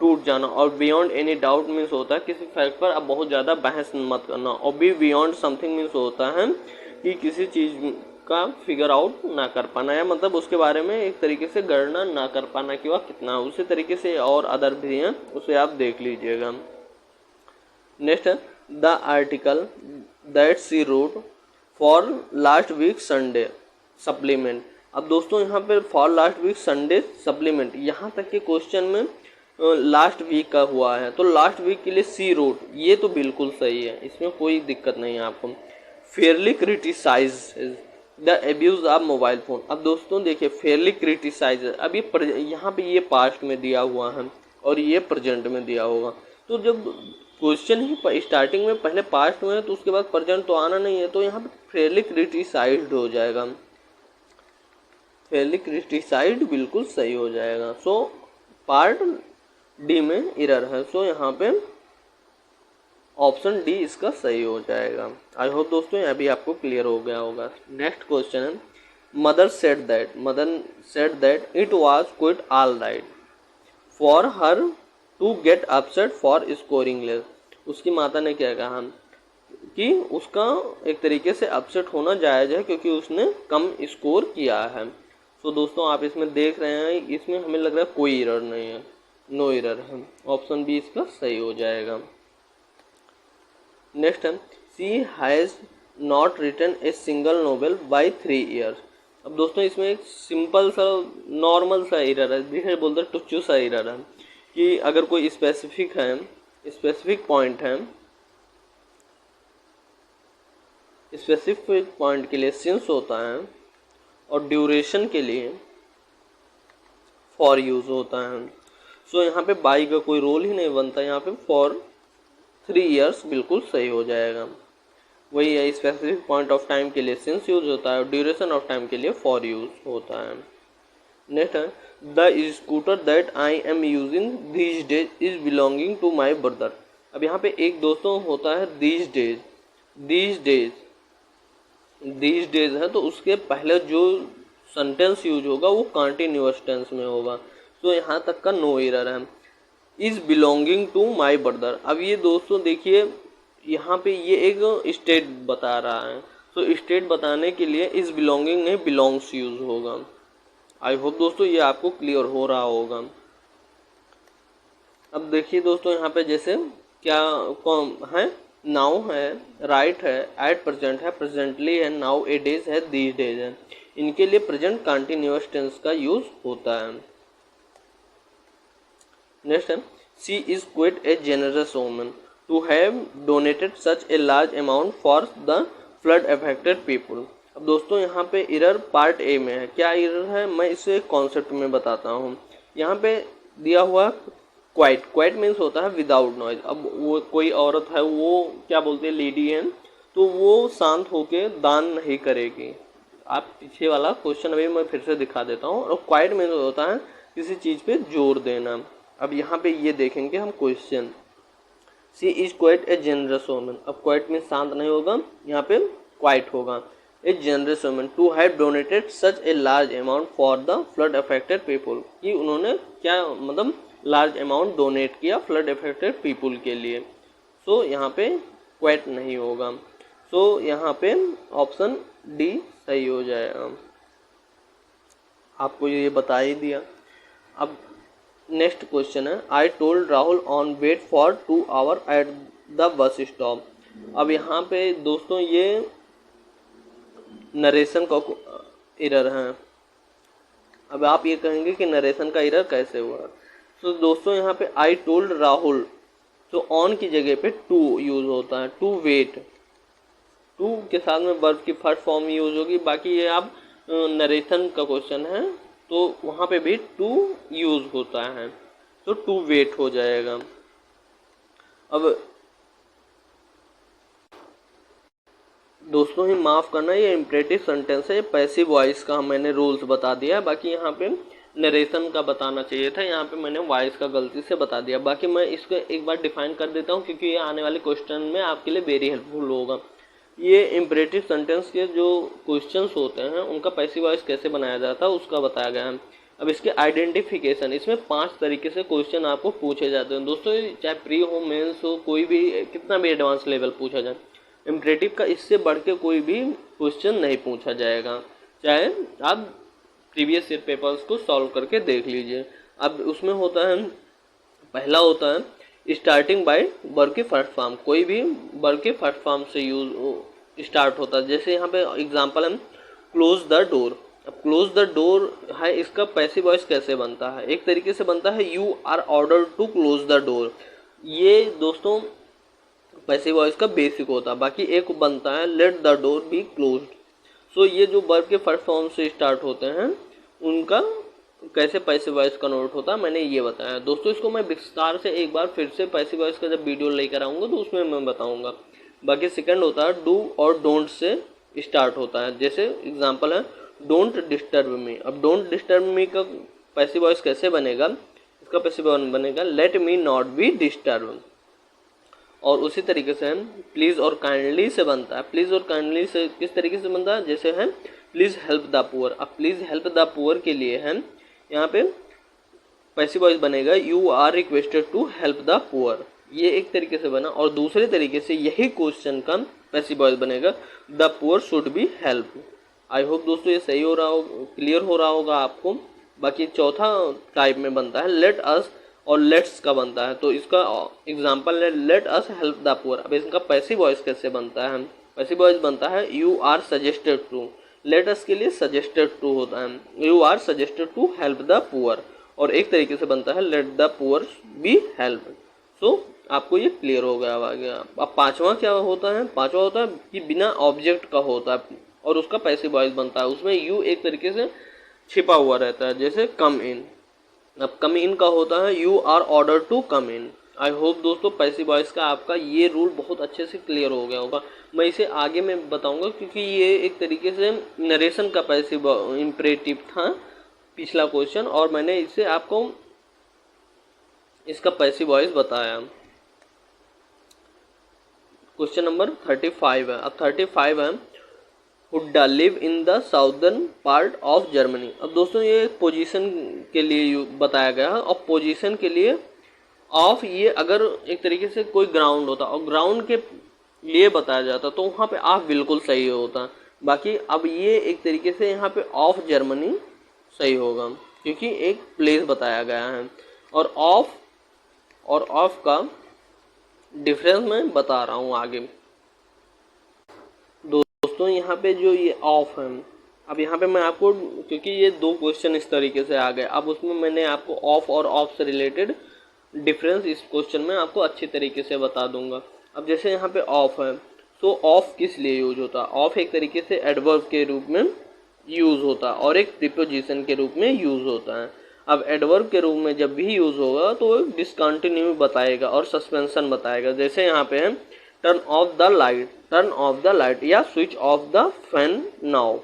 टूट जाना, और बियॉन्ड एनी डाउट मीन्स होता है किसी फैक्ट पर अब बहुत ज़्यादा बहस मत करना, और बी बियॉन्ड समथिंग मीन्स होता है कि किसी चीज़ का फिगर आउट ना कर पाना, या मतलब उसके बारे में एक तरीके से गणना ना कर पाना कि वह कितना, उसी तरीके से और अदर भी हैं, उसे आप देख लीजिएगा। नेक्स्ट है, the article that she wrote for last week Sunday supplement. अब दोस्तों यहाँ पे for last week Sunday supplement, यहाँ तक के क्वेश्चन में लास्ट वीक का हुआ है, तो लास्ट वीक के लिए सी रोट, ये तो बिल्कुल सही है, इसमें कोई दिक्कत नहीं है आपको। Fairly criticise the abuse of mobile phone. अब दोस्तों देखिए, फेयरली क्रिटिसाइज, अब ये यहाँ पे ये पास्ट में दिया हुआ है और ये प्रेजेंट में दिया होगा, तो जब क्वेश्चन ही स्टार्टिंग में पहले पास्ट में है तो उसके बाद प्रेजेंट तो आना नहीं है, तो यहाँ पे फेयरली क्रिटिसाइज्ड हो जाएगा। फेयरली क्रिटिसाइज्ड बिल्कुल सही हो जाएगा। सो पार्ट डी में एरर है, सो यहाँ पे ऑप्शन डी इसका सही हो जाएगा। आई होप दोस्तों यहाँ भी आपको क्लियर हो गया होगा। नेक्स्ट क्वेश्चन है, mother said that it was quite all right for her to get upset for scoring less. उसकी माता ने क्या कहा कि उसका एक तरीके से अपसेट होना जायज़ है क्योंकि उसने कम स्कोर किया है। तो दोस्तों आप इसमें देख रहे हैं, इसमें हमें लग रहा है कोई एरर नहीं है, नो एरर है। ऑप्शन बी इसका सही हो जाएगा। नेक्स्ट है, she has not written a single novel by 3 years। अब दोस्तों इसमें एक सिंपल सा नॉर्मल सा एरर है, जिसे बोलते हैं टुच्चू सा एरर है कि अगर कोई स्पेसिफिक पॉइंट के लिए सिंस होता है और ड्यूरेशन के लिए फॉर यूज होता है। सो यहाँ पे बाई का कोई रोल ही नहीं बनता, यहाँ पे फॉर 3 years बिल्कुल सही हो जाएगा। वही है, स्पेसिफिक पॉइंट ऑफ टाइम के लिए सिंस यूज होता है और ड्यूरेशन ऑफ टाइम के लिए फॉर यूज होता है। नेक्स्ट है, the scooter that I am using these days is belonging to my brother. अब यहाँ पे एक दोस्तों होता है दीज डेज है, तो उसके पहले जो सेंटेंस यूज होगा वो कंटीन्यूअस टेंस में होगा। तो यहाँ तक का नो एरर है। Is belonging to my brother, अब ये दोस्तों देखिए यहाँ पे ये एक स्टेट बता रहा है, तो स्टेट बताने के लिए इज बिलोंगिंग नहीं बिलोंग्स यूज होगा। आई होप दोस्तों ये आपको क्लियर हो रहा होगा। अब देखिए दोस्तों यहाँ पे जैसे क्या कौन है, नाउ है, राइट है, एट प्रेजेंट है, प्रेजेंटली है, नाउ ए डेज है, दीज डेज है, इनके लिए प्रेजेंट कंटिन्यूअस टेंस का यूज होता है। नेक्स्ट है, she is quite a generous woman to have donated such a large amount for the flood affected people. अब दोस्तों यहाँ पे एरर पार्ट ए में है। क्या एरर है मैं इसे कॉन्सेप्ट में बताता हूँ। यहाँ पे दिया हुआ क्वाइट मीन्स होता है विदाउट नॉइज। अब वो कोई औरत है, वो क्या बोलते हैं लेडी है, तो वो शांत होके दान नहीं करेगी। आप पीछे वाला क्वेश्चन अभी मैं फिर से दिखा देता हूँ। और क्वाइट मीन्स होता है किसी चीज़ पे जोर देना। अब यहाँ पे ये देखेंगे हम question, she is quite a generous woman. अब क्वाइट मीन्स शांत नहीं होगा, यहाँ पे क्वाइट होगा। A generous woman to have donated such a large amount for the flood affected people, कि उन्होंने क्या मतलब लार्ज अमाउंट डोनेट किया फ्लड अफेक्टेड पीपल के लिए। सो यहाँ पे क्वाइट नहीं होगा। सो यहाँ पे ऑप्शन डी सही हो जाएगा। आपको ये बता ही दिया। अब नेक्स्ट क्वेश्चन है, I told Rahul on wait for 2 hours at the bus stop. अब यहाँ पे दोस्तों ये नरेशन का एरर है। अब आप ये कहेंगे कि नरेशन का एरर कैसे हुआ। तो दोस्तों यहाँ पे आई टोल्ड राहुल, तो ऑन की जगह पे टू यूज होता है, टू वेट, टू के साथ में वर्ब की फर्स्ट फॉर्म यूज होगी। बाकी ये आप नरेशन का क्वेश्चन है तो वहाँ पे भी टू यूज होता है, तो टू वेट हो जाएगा। अब दोस्तों ही माफ़ करना, ये इम्परेटिव सेंटेंस है, ये पैसिव वॉइस का मैंने रूल्स बता दिया। बाकी यहाँ पे नरेशन का बताना चाहिए था, यहाँ पे मैंने वॉइस का गलती से बता दिया। बाकी मैं इसको एक बार डिफाइन कर देता हूँ क्योंकि ये आने वाले क्वेश्चन में आपके लिए वेरी हेल्पफुल होगा। ये इम्परेटिव सेंटेंस के जो क्वेश्चंस होते हैं उनका पैसिव वॉइस कैसे बनाया जाता है उसका बताया गया है। अब इसके आइडेंटिफिकेशन, इसमें 5 तरीके से क्वेश्चन आपको पूछे जाते हैं दोस्तों, चाहे प्री हो, मेंस हो, कोई भी कितना भी एडवांस लेवल पूछा जाए, इम्परेटिव का इससे बढ़ के कोई भी क्वेश्चन नहीं पूछा जाएगा, चाहे आप प्रीवियस ईयर पेपर्स को सॉल्व करके देख लीजिए। अब उसमें होता है, पहला होता है स्टार्टिंग बाय वर्ब की फर्स्ट फॉर्म, कोई भी वर्ब के फर्स्ट फॉर्म से यूज स्टार्ट होता है। जैसे यहाँ पे एग्जांपल है क्लोज द डोर। अब क्लोज द डोर है, इसका पैसिव वॉइस कैसे बनता है, एक तरीके से बनता है you are ordered to close the door. ये दोस्तों पैसिव वॉइस का बेसिक होता है। बाकी एक बनता है let the door be closed. So ये जो वर्ब के फर्स्ट फॉर्म से स्टार्ट होते हैं उनका कैसे पैसिव वॉइस कन्वर्ट होता है मैंने ये बताया दोस्तों। इसको मैं विस्तार से एक बार फिर से पैसिव वॉइस का जब वीडियो लेकर आऊँगा तो उसमें मैं बताऊँगा। बाकी सेकंड होता है डू और डोंट से स्टार्ट होता है। जैसे एग्जांपल है डोंट डिस्टर्ब मी। अब डोंट डिस्टर्ब मी का पैसिव वॉइस कैसे बनेगा, इसका पैसिव वॉइस बनेगा let me not be disturb. और उसी तरीके से प्लीज़ और काइंडली से बनता है। प्लीज़ और काइंडली से किस तरीके से बनता है, जैसे है प्लीज़ हेल्प द पुअर। अब प्लीज़ हेल्प द पुअर के लिए है यहाँ पे पैसिव वॉइस बनेगा you are requested to help the poor. ये एक तरीके से बना। और दूसरे तरीके से यही क्वेश्चन का पैसिव वॉइस बनेगा the poor should be help. I hope दोस्तों ये सही हो रहा हो, क्लियर हो रहा होगा आपको। बाकी चौथा टाइप में बनता है लेट अस और लेट्स का बनता है। तो इसका एग्जांपल है let us help the poor. अब इसका पैसिव वॉइस कैसे बनता है, पैसिव वॉइस बनता है you are suggested to. Let us के लिए सजेस्टेड टू होता है, you are suggested to help the poor. और एक तरीके से बनता है let the poor be help. So आपको ये क्लियर हो गया आगे। अब पांचवा क्या होता है, पांचवा होता है कि बिना ऑब्जेक्ट का होता है और उसका पैसिव वॉइस बनता है। उसमें यू एक तरीके से छिपा हुआ रहता है, जैसे कम इन। अब कम इन का होता है you are order to come in. I hope दोस्तों पैसिव वॉइस का आपका ये रूल बहुत अच्छे से क्लियर हो गया होगा। मैं इसे आगे में बताऊंगा क्योंकि ये एक तरीके से नरेशन का पैसिव इम्परेटिव था पिछला क्वेश्चन, और मैंने इसे आपको इसका पैसिव वॉइस बताया। क्वेश्चन नंबर 35 है। अब 35 है Hooda live in the southern part of Germany. अब दोस्तों ये पोजीशन के लिए बताया गया है। और पोजीशन के लिए ऑफ, ये अगर एक तरीके से कोई ग्राउंड होता और ग्राउंड के लिए बताया जाता तो वहाँ पे ऑफ बिल्कुल सही होता। बाकी अब ये एक तरीके से यहाँ पे ऑफ जर्मनी सही होगा क्योंकि एक प्लेस बताया गया है। और ऑफ का डिफरेंस मैं बता रहा हूँ आगे। दोस्तों यहाँ पे जो ये ऑफ है, अब यहाँ पे मैं आपको, क्योंकि ये दो क्वेश्चन इस तरीके से आ गए, अब उसमें मैंने आपको ऑफ और ऑफ से रिलेटेड डिफरेंस इस क्वेश्चन में आपको अच्छी तरीके से बता दूंगा। अब जैसे यहाँ पे ऑफ है, तो ऑफ किस लिए यूज होता है? ऑफ एक तरीके से एडवर्ब के रूप में यूज होता है और एक प्रीपोजिशन के रूप में यूज होता है। अब एडवर्ब के रूप में जब भी यूज होगा तो डिसकंटिन्यू बताएगा और सस्पेंशन बताएगा। जैसे यहाँ पे है turn off the light, turn off the light, या switch off the fan now.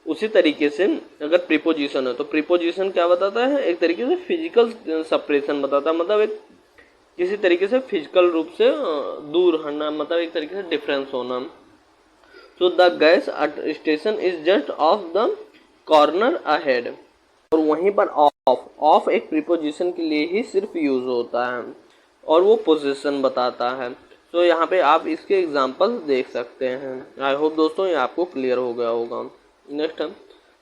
उसी तरीके से अगर प्रीपोजिशन है तो प्रीपोजिशन क्या बताता है, एक तरीके से फिजिकल सेपरेशन बताता है, मतलब एक किसी तरीके से फिजिकल रूप से दूर हटना, मतलब एक तरीके से डिफरेंस होना। So the gas station is just of the corner ahead. और वहीं पर ऑफ एक प्रीपोजिशन के लिए ही सिर्फ यूज होता है और वो पोजीशन बताता है। तो यहाँ पे आप इसके एग्जांपल्स देख सकते हैं। आई होप दोस्तों ये आपको क्लियर हो गया होगा। नेक्स्ट है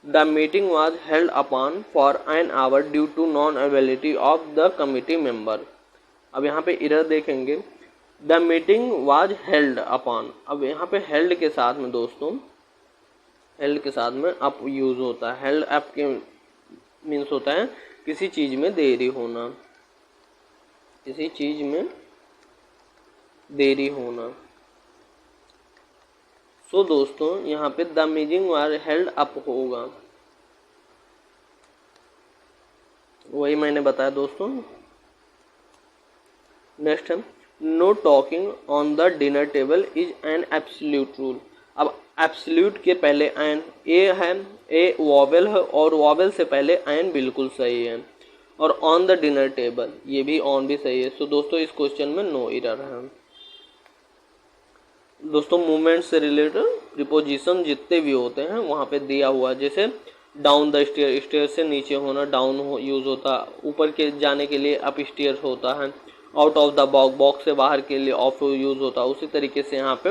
the meeting was held upon for an hour due to non availability of the committee member. अब यहाँ पे इरर देखेंगे, the meeting was held upon. अब यहाँ पे हेल्ड के साथ में दोस्तों, हेल्ड के साथ में अप यूज होता है। हेल्ड अप के मीन्स होता है किसी चीज में देरी होना, किसी चीज में देरी होना। सो दोस्तों यहाँ पे the meeting was held up होगा, वही मैंने बताया दोस्तों। नेक्स्ट है know talking on the dinner table is an absolute rule. अब एब्सोल्यूट के पहले एन, ए है, ए वॉवेल है और वॉवेल से पहले एन बिल्कुल सही है। और ऑन द डिनर टेबल, ये भी ऑन भी सही है। सो दोस्तों इस क्वेश्चन में नो एरर है। दोस्तों मूवमेंट से रिलेटेड प्रीपोजिशन जितने भी होते हैं वहाँ पे दिया हुआ, जैसे डाउन द स्टेयर, स्टेयर से नीचे होना डाउन यूज होता है, ऊपर के जाने के लिए अप स्टेयर होता है, out of the box, box से बाहर के लिए ऑफ यूज होता है। उसी तरीके से यहाँ पे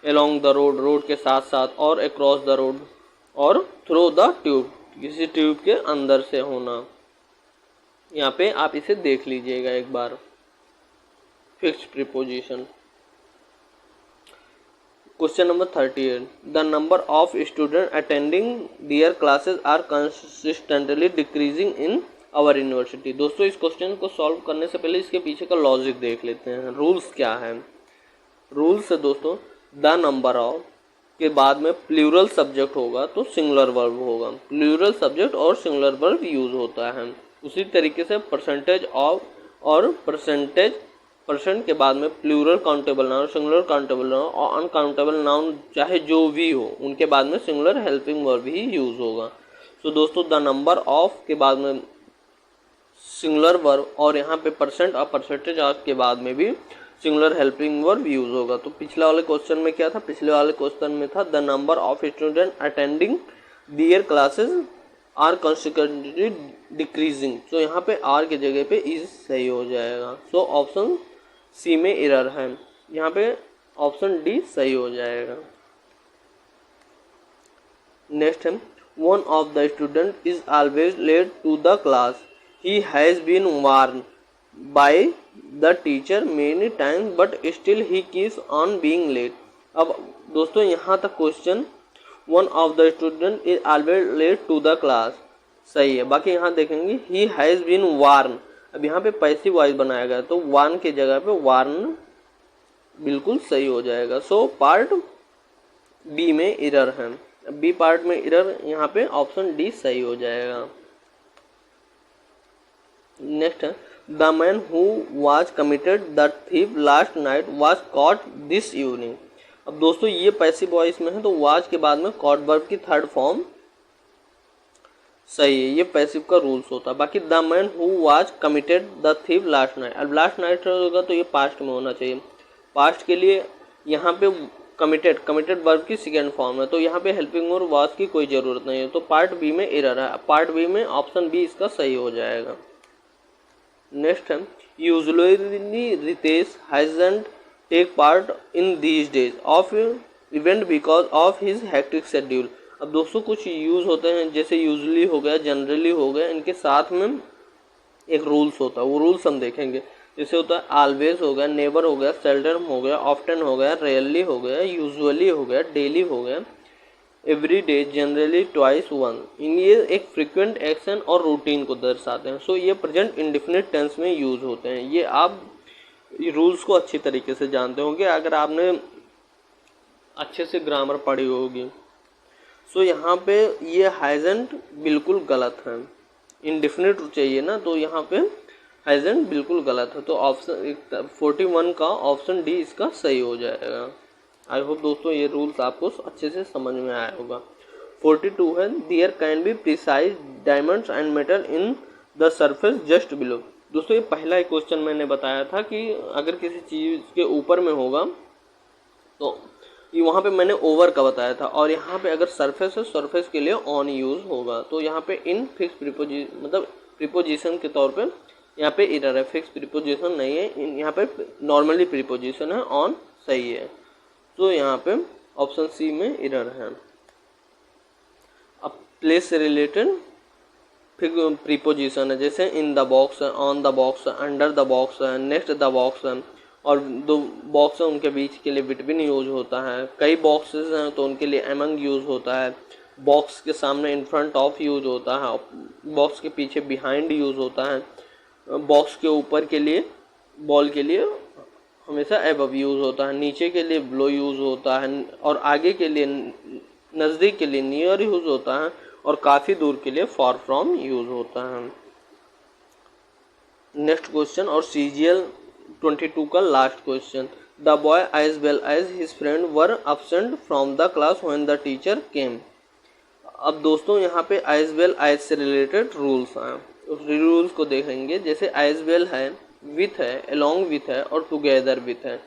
अलोंग द रोड, रोड के साथ साथ, और अक्रॉस द रोड, और थ्रू द ट्यूब, किसी ट्यूब के अंदर से होना। यहाँ पे आप इसे देख लीजिएगा एक बार, fixed preposition. Question number 38 the number of student attending their classes are consistently decreasing in our university. दोस्तों इस क्वेश्चन को सॉल्व करने से पहले इसके पीछे का लॉजिक देख लेते हैं। रूल्स क्या है? रूल्स है दोस्तों द नंबर ऑफ, के बाद में प्लूरल सब्जेक्ट होगा तो सिंगुलर वर्ब होगा। प्लूरल सब्जेक्ट और सिंगुलर वर्ब यूज होता है। उसी तरीके से परसेंटेज ऑफ और परसेंट के बाद में plural countable noun, singular countable noun और अनकाउंटेबल नाउन चाहे जो भी हो उनके बाद में सिंगुलर हेल्पिंग वर्ब ही यूज होगा। तो दोस्तों द नंबर ऑफ के बाद में सिंगुलर वर्ब और यहाँ पे परसेंट और परसेंटेज ऑफ के बाद में भी सिंगुलर हेल्पिंग वर्ब यूज होगा। तो पिछले वाले क्वेश्चन में क्या था, पिछले वाले क्वेश्चन में था the number of student attending their classes are consequently decreasing. तो यहाँ पे आर की जगह पे इज सही हो जाएगा। सो ऑप्शन सी में एरर है, यहाँ पे ऑप्शन डी सही हो जाएगा। नेक्स्ट है one of the student is always late to the class, he has been warn by the teacher many times but still he keeps on being late. अब दोस्तों यहाँ तक question one of the student is always late to the class सही है। बाकी यहाँ देखेंगे ही has been warn, अब यहाँ पे पैसिव वॉइस बनाया गया तो वार्न की जगह पे वार्न बिल्कुल सही हो जाएगा। सो पार्ट बी में एरर है, बी पार्ट में एरर, यहाँ पे ऑप्शन डी सही हो जाएगा। नेक्स्ट है the man who was committed the thief last night was cot this evening. अब दोस्तों ये पैसिव वॉइस में है तो वाज के बाद में कॉट वर्ब की थर्ड फॉर्म सही है, ये पैसिव का रूल्स होता है। बाकी the man who was committed the thief last night, अब लास्ट नाइट होगा तो ये पास्ट में होना चाहिए। पास्ट के लिए यहाँ पे कमिटेड वर्ब की सेकेंड फॉर्म है तो यहाँ पे हेल्पिंग वर्ब वाज की कोई ज़रूरत नहीं है। तो पार्ट बी में एरर है, पार्ट बी में ऑप्शन बी इसका सही हो जाएगा। नेक्स्ट है usually Ritesh hasn't take part in these days of event because of his hectic schedule. अब दोस्तों कुछ यूज होते हैं जैसे यूजुअली हो गया, जनरली हो गया, इनके साथ में एक रूल्स होता है, वो रूल्स हम देखेंगे। जैसे होता है ऑलवेज हो गया, नेवर हो गया, सेल्डम हो गया, ऑफ्टन हो गया, रेयरली हो गया, यूजुअली हो गया, डेली हो गया, every day, generally, twice, one. इन ये एक फ्रिक्वेंट एक्शन और रूटीन को दर्शाते हैं। सो ये प्रेजेंट इंडेफिनिट टेंस में यूज होते हैं। ये आप रूल्स को अच्छी तरीके से जानते होंगे अगर आपने अच्छे से ग्रामर पढ़ी होगी। सो यहाँ पे ये हैजंट बिल्कुल गलत है, इंडेफिनिट चाहिए ना, तो यहाँ पे हैजंट बिल्कुल गलत है। तो ऑप्शन 41 का ऑप्शन डी इसका सही हो जाएगा। आई होप दोस्तों ये रूल्स आपको अच्छे से समझ में आया होगा। 42 है there can be precise diamonds and metal in the surface just below. दोस्तों ये पहला एक क्वेश्चन मैंने बताया था कि अगर किसी चीज़ के ऊपर में होगा तो ये वहाँ पे मैंने ओवर का बताया था, और यहाँ पे अगर सरफेस है सरफेस के लिए ऑन यूज होगा। तो यहाँ पे इन फिक्स प्रीपोजिशन के तौर पे यहाँ पे एरर है, फिक्स प्रीपोजिशन नहीं है, यहाँ पे नॉर्मली प्रीपोजिशन है, ऑन सही है। तो यहाँ पे ऑप्शन सी में एरर है। अब प्लेस से रिलेटेड फिर प्रीपोजिशन है, जैसे इन द बॉक्स है, ऑन द बॉक्स है, अंडर द बॉक्स है, नेक्स्ट द बॉक्स है, और दो बॉक्स है उनके बीच के लिए बिटवीन यूज होता है। कई बॉक्सेस हैं तो उनके लिए अमंग यूज होता है। बॉक्स के सामने इन फ्रंट ऑफ यूज होता है, बॉक्स के पीछे बिहाइंड यूज होता है। बॉक्स के ऊपर के लिए बॉल के लिए हमेशा एबव यूज होता है, नीचे के लिए बिलो यूज होता है, और आगे के लिए नज़दीक के लिए नियर यूज होता है, और काफ़ी दूर के लिए फार फ्रॉम यूज होता है। नेक्स्ट क्वेश्चन और CGL 22 का last question, the boy as well as his friend were absent from the class when the teacher came. अब दोस्तों यहाँ पे एज वेल एज से रिलेटेड रूल्स हैं, उस रूल्स को देखेंगे। जैसे एज वेल है, विथ है, अलोंग विथ है, और टुगेदर विथ है।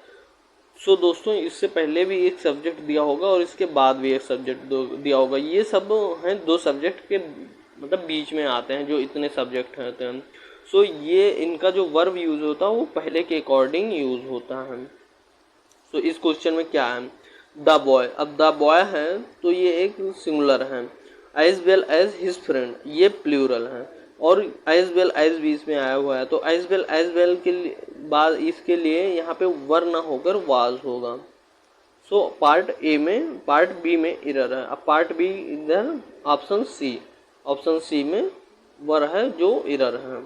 सो दोस्तों इससे पहले भी एक सब्जेक्ट दिया होगा और इसके बाद भी एक सब्जेक्ट दिया होगा। ये सब हैं दो सब्जेक्ट के मतलब बीच में आते हैं जो इतने सब्जेक्ट होते हैं। सो ये इनका जो वर्ब यूज होता है वो पहले के अकॉर्डिंग यूज होता है। सो इस क्वेश्चन में क्या है, द बॉय। अब द बॉय है तो ये एक सिंगुलर है, as well as his friend ये प्लूरल है, और एज वेल एज बीच में आया हुआ है। तो एज वेल के बाद इसके लिए यहाँ पे वर ना होकर वाज होगा। सो पार्ट बी में एरर है। अब पार्ट बी इधर ऑप्शन सी में वर है जो एरर है।